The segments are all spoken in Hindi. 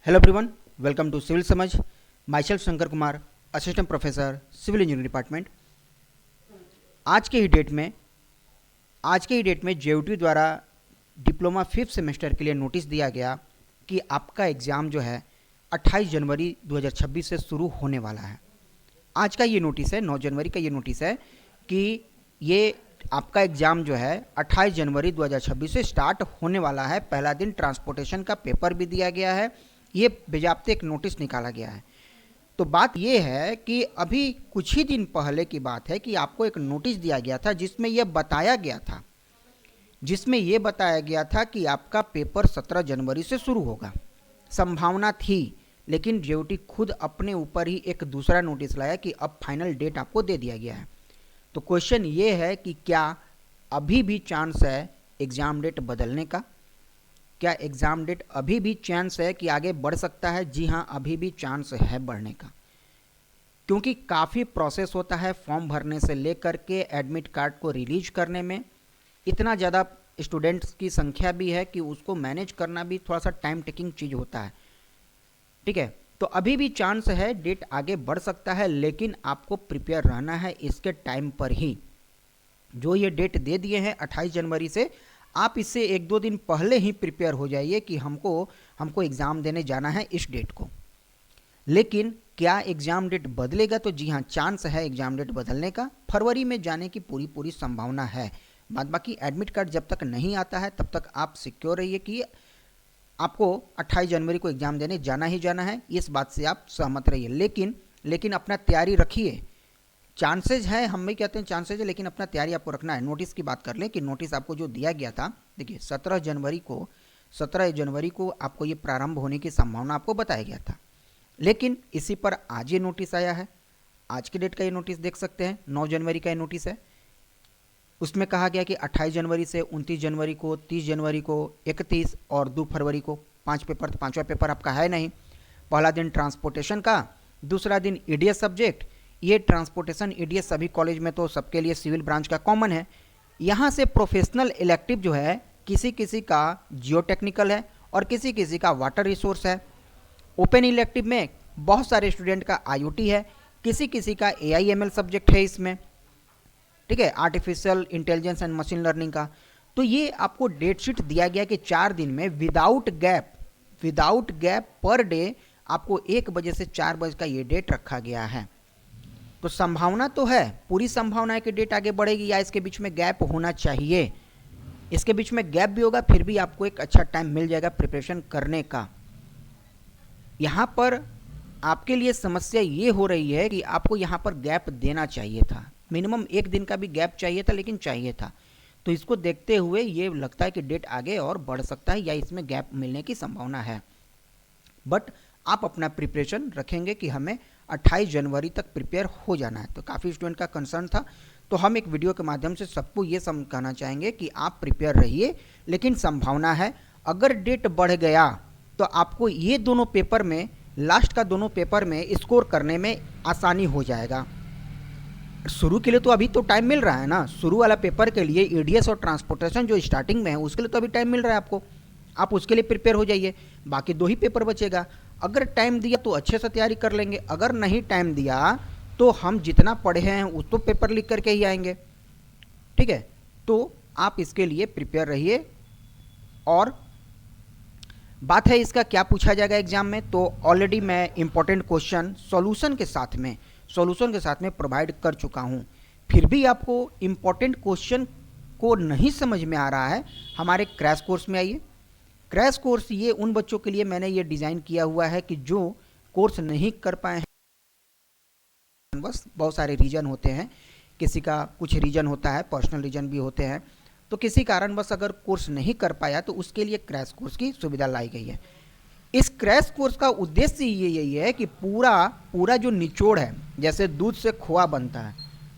Hello everyone, welcome to civil Samajh. Myself Shankar Kumar, assistant professor civil engineering department. आज के ही डेट में जेयूटी द्वारा डिप्लोमा 5th सेमेस्टर के लिए नोटिस दिया गया कि आपका एग्ज़ाम जो है 28 जनवरी 2026 से शुरू होने वाला है। आज का ये नोटिस है, 9 जनवरी का ये नोटिस है कि ये आपका एग्ज़ाम जो है 28 जनवरी 2026 से स्टार्ट होने वाला है। पहला दिन ट्रांसपोर्टेशन का पेपर भी दिया गया है। ये बेजाब्ते एक नोटिस निकाला गया है। तो बात ये है कि अभी कुछ ही दिन पहले की बात है कि आपको एक नोटिस दिया गया था जिसमें यह बताया गया था कि आपका पेपर 17 जनवरी से शुरू होगा। संभावना थी, लेकिन जेयूटी खुद अपने ऊपर ही एक दूसरा नोटिस लाया कि अब फाइनल डेट आपको दे दिया गया है। तो क्वेश्चन ये है कि क्या अभी भी चांस है एग्ज़ाम डेट बदलने का? क्या एग्ज़ाम डेट अभी भी चांस है कि आगे बढ़ सकता है? जी हाँ, अभी भी चांस है बढ़ने का, क्योंकि काफ़ी प्रोसेस होता है फॉर्म भरने से लेकर के एडमिट कार्ड को रिलीज करने में। इतना ज़्यादा स्टूडेंट्स की संख्या भी है कि उसको मैनेज करना भी थोड़ा सा टाइम टेकिंग चीज़ होता है। ठीक है, तो अभी भी चांस है, डेट आगे बढ़ सकता है, लेकिन आपको प्रिपेयर रहना है इसके टाइम पर ही। जो ये डेट दे दिए हैं 28 जनवरी से, आप इससे 1-2 दिन पहले ही प्रिपेयर हो जाइए कि हमको एग्ज़ाम देने जाना है इस डेट को। लेकिन क्या एग्ज़ाम डेट बदलेगा? तो जी हाँ, चांस है एग्ज़ाम डेट बदलने का। फरवरी में जाने की पूरी संभावना है। बाद बाकी एडमिट कार्ड जब तक नहीं आता है तब तक आप सिक्योर रहिए कि आपको 28 जनवरी को एग्ज़ाम देने जाना ही जाना है। इस बात से आप सहमत रहिए, लेकिन अपना तैयारी रखिए। चांसेज है, हम भी कहते हैं चांसेज है, लेकिन अपना तैयारी आपको रखना है। नोटिस की बात कर लें कि नोटिस आपको जो दिया गया था, देखिए 17 जनवरी को आपको ये प्रारंभ होने की संभावना आपको बताया गया था, लेकिन इसी पर आज ये नोटिस आया है। आज की डेट का ये नोटिस देख सकते हैं, 9 जनवरी का ये नोटिस है। उसमें कहा गया कि 28 जनवरी से 29 जनवरी को, 30 जनवरी को, 31 और 2 फरवरी को 5 पेपर। तो 5वां पेपर आपका है नहीं। पहला दिन ट्रांसपोर्टेशन का, दूसरा दिन ईडीएस सब्जेक्ट। ये ट्रांसपोर्टेशन ईडीएस सभी कॉलेज में तो सबके लिए सिविल ब्रांच का कॉमन है। यहाँ से प्रोफेशनल इलेक्टिव जो है किसी किसी का जियो टेक्निकल है और किसी किसी का वाटर रिसोर्स है। ओपन इलेक्टिव में बहुत सारे स्टूडेंट का आईओटी है, किसी किसी का एआईएमएल सब्जेक्ट है इसमें। ठीक है, artificial intelligence and machine learning का। तो ये आपको डेट शीट दिया गया कि 4 दिन में विदाउट गैप पर डे आपको 1 बजे से 4 बजे का ये डेट रखा गया है। तो संभावना तो है, पूरी संभावना है कि डेट आगे बढ़ेगी, या इसके बीच में गैप होना चाहिए। इसके बीच में गैप भी होगा, फिर भी आपको एक अच्छा टाइम मिल जाएगा प्रिपरेशन करने का। यहाँ पर आपके लिए समस्या ये हो रही है कि आपको यहाँ पर गैप देना चाहिए था, मिनिमम 1 दिन का भी गैप चाहिए था, लेकिन चाहिए था। तो इसको देखते हुए ये लगता है कि डेट आगे और बढ़ सकता है या इसमें गैप मिलने की संभावना है। बट आप अपना प्रिपरेशन रखेंगे कि हमें 28 जनवरी तक प्रिपेयर हो जाना है। तो काफ़ी स्टूडेंट का कंसर्न था, तो हम एक वीडियो के माध्यम से सबको ये कहना चाहेंगे कि आप प्रिपेयर रहिए, लेकिन संभावना है अगर डेट बढ़ गया तो आपको ये दोनों पेपर में, लास्ट का दोनों पेपर में स्कोर करने में आसानी हो जाएगा। शुरू के लिए तो अभी तो टाइम मिल रहा है ना, शुरू वाला पेपर के लिए ईडीएस और ट्रांसपोर्टेशन जो स्टार्टिंग में है उसके लिए तो अभी टाइम मिल रहा है आपको, आप उसके लिए प्रिपेयर हो जाइए। बाकी 2 ही पेपर बचेगा। अगर टाइम दिया तो अच्छे से तैयारी कर लेंगे, अगर नहीं टाइम दिया तो हम जितना पढ़े हैं उस तो पेपर लिख करके ही आएंगे। ठीक है, तो आप इसके लिए प्रिपेयर रहिए। और बात है इसका क्या पूछा जाएगा एग्जाम में, तो ऑलरेडी मैं इंपॉर्टेंट क्वेश्चन सॉल्यूशन के साथ में प्रोवाइड कर चुका हूं। फिर भी आपको इंपॉर्टेंट क्वेश्चन को नहीं समझ में आ रहा है, हमारे क्रैश कोर्स में आइए। क्रैश कोर्स ये उन बच्चों के लिए मैंने ये डिज़ाइन किया हुआ है कि जो कोर्स नहीं कर पाए हैं, बस बहुत सारे रीजन होते हैं, किसी का कुछ रीजन होता है, पर्सनल रीजन भी होते हैं, तो किसी कारण बस अगर कोर्स नहीं कर पाया तो उसके लिए क्रैश कोर्स की सुविधा लाई गई है। इस क्रैश कोर्स का उद्देश्य ये यही है कि पूरा जो निचोड़ है, जैसे दूध से खोआ बनता है,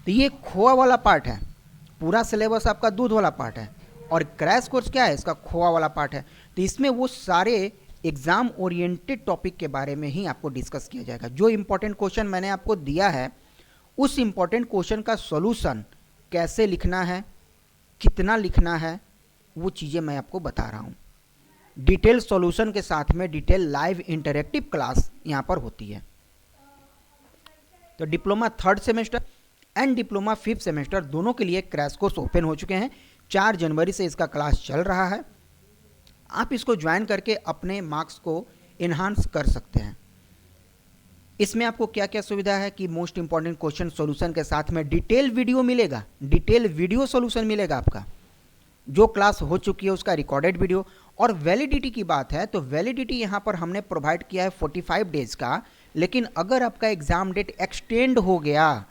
तो ये खोआ वाला पार्ट है, पूरा सिलेबस आपका दूध वाला पार्ट है, और क्रैश कोर्स क्या है, इसका खोआ वाला पार्ट है। तो इसमें वो सारे एग्जाम ओरिएंटेड टॉपिक के बारे में ही आपको डिस्कस किया जाएगा। जो इंपॉर्टेंट क्वेश्चन मैंने आपको दिया है, उस इंपॉर्टेंट क्वेश्चन का सॉल्यूशन कैसे लिखना है, कितना लिखना है, वो चीज़ें मैं आपको बता रहा हूँ। डिटेल सॉल्यूशन के साथ में डिटेल लाइव इंटरेक्टिव क्लास यहाँ पर होती है। तो diploma 3rd semester and diploma 5th semester दोनों के लिए क्रैश कोर्स ओपन हो चुके हैं। 4 जनवरी से इसका क्लास चल रहा है। आप इसको ज्वाइन करके अपने मार्क्स को इन्हांस कर सकते हैं। इसमें आपको क्या क्या सुविधा है कि मोस्ट इंपॉर्टेंट क्वेश्चन सॉल्यूशन के साथ में डिटेल वीडियो मिलेगा, डिटेल वीडियो सॉल्यूशन मिलेगा आपका, जो क्लास हो चुकी है उसका रिकॉर्डेड वीडियो। और वैलिडिटी की बात है तो वैलिडिटी यहाँ पर हमने प्रोवाइड किया है 45 डेज़ का, लेकिन अगर आपका एग्ज़ाम डेट एक्सटेंड हो गया,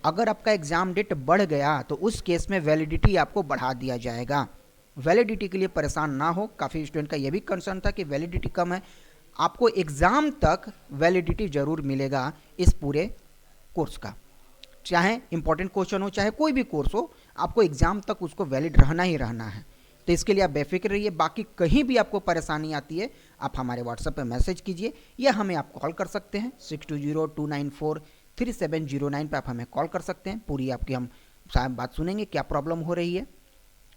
अगर आपका एग्ज़ाम डेट बढ़ गया तो उस केस में वैलिडिटी आपको बढ़ा दिया जाएगा। वैलिडिटी के लिए परेशान ना हो। काफ़ी स्टूडेंट का यह भी कंसर्न था कि वैलिडिटी कम है, आपको एग्ज़ाम तक वैलिडिटी ज़रूर मिलेगा इस पूरे कोर्स का, चाहे इंपॉर्टेंट क्वेश्चन हो चाहे कोई भी कोर्स हो, आपको एग्ज़ाम तक उसको वैलिड रहना ही रहना है। तो इसके लिए आप बेफिक्र रहिए। बाकी कहीं भी आपको परेशानी आती है आप हमारे व्हाट्सएप पे मैसेज कीजिए या हमें आप कॉल कर सकते हैं 6202943709 पे आप हमें कॉल कर सकते हैं। पूरी आपकी हम शायद बात सुनेंगे क्या प्रॉब्लम हो रही है।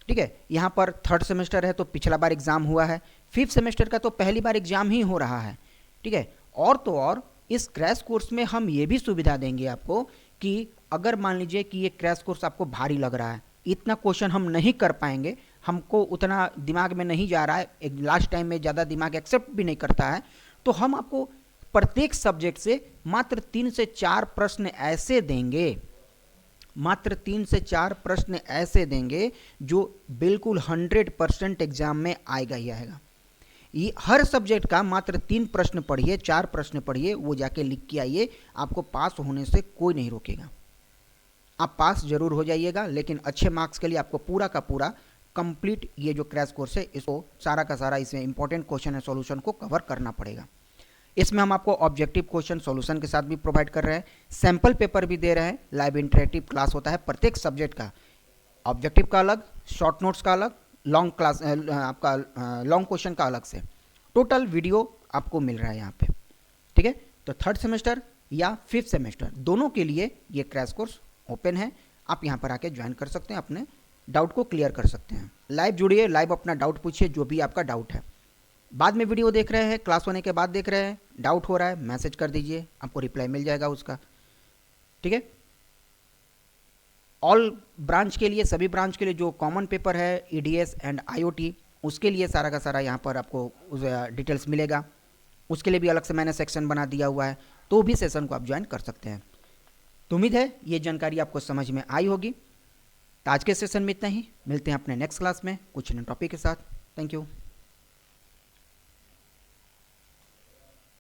ठीक है, यहाँ पर 3rd सेमेस्टर है तो पिछला बार एग्ज़ाम हुआ है, 5th सेमेस्टर का तो पहली बार एग्ज़ाम ही हो रहा है। ठीक है, और तो और इस क्रैश कोर्स में हम ये भी सुविधा देंगे आपको कि अगर मान लीजिए कि ये क्रैश कोर्स आपको भारी लग रहा है, इतना क्वेश्चन हम नहीं कर पाएंगे, हमको उतना दिमाग में नहीं जा रहा है, एक लास्ट टाइम में ज़्यादा दिमाग एक्सेप्ट भी नहीं करता है, तो हम आपको प्रत्येक सब्जेक्ट से मात्र 3 से 4 प्रश्न ऐसे देंगे, मात्र 3 से 4 प्रश्न ऐसे देंगे जो बिल्कुल 100% एग्जाम में आएगा ही आएगा। ये हर सब्जेक्ट का मात्र 3 प्रश्न पढ़िए, 4 प्रश्न पढ़िए, वो जाके लिख के आइए, आपको पास होने से कोई नहीं रोकेगा। आप पास जरूर हो जाइएगा, लेकिन अच्छे मार्क्स के लिए आपको पूरा का पूरा कंप्लीट ये जो क्रैश कोर्स है इसको सारा का सारा इसमें इंपॉर्टेंट क्वेश्चन है सॉल्यूशन को कवर करना पड़ेगा। इसमें हम आपको ऑब्जेक्टिव क्वेश्चन सॉल्यूशन के साथ भी प्रोवाइड कर रहे हैं, सैंपल पेपर भी दे रहे हैं, लाइव इंटरेक्टिव क्लास होता है प्रत्येक सब्जेक्ट का, ऑब्जेक्टिव का अलग, शॉर्ट नोट्स का अलग, लॉन्ग क्लास आपका लॉन्ग क्वेश्चन का अलग से टोटल वीडियो आपको मिल रहा है यहाँ पे। ठीक है, तो 3rd सेमेस्टर या 5th सेमेस्टर दोनों के लिए ये क्रैश कोर्स ओपन है। आप यहाँ पर आके ज्वाइन कर सकते हैं, अपने डाउट को क्लियर कर सकते हैं। लाइव जुड़िए, लाइव अपना डाउट पूछिए जो भी आपका डाउट है। बाद में वीडियो देख रहे हैं, क्लास होने के बाद देख रहे हैं, डाउट हो रहा है, मैसेज कर दीजिए, आपको रिप्लाई मिल जाएगा उसका। ठीक है, ऑल ब्रांच के लिए, सभी ब्रांच के लिए जो कॉमन पेपर है ईडीएस एंड आईओटी, उसके लिए सारा का सारा यहाँ पर आपको डिटेल्स मिलेगा। उसके लिए भी अलग से मैंने सेक्शन बना दिया हुआ है, तो भी सेशन को आप ज्वाइन कर सकते हैं। तो उम्मीद है ये जानकारी आपको समझ में आई होगी। तो आज के सेशन में इतना ही, मिलते हैं अपने नेक्स्ट क्लास में कुछ नए टॉपिक के साथ। Thank you.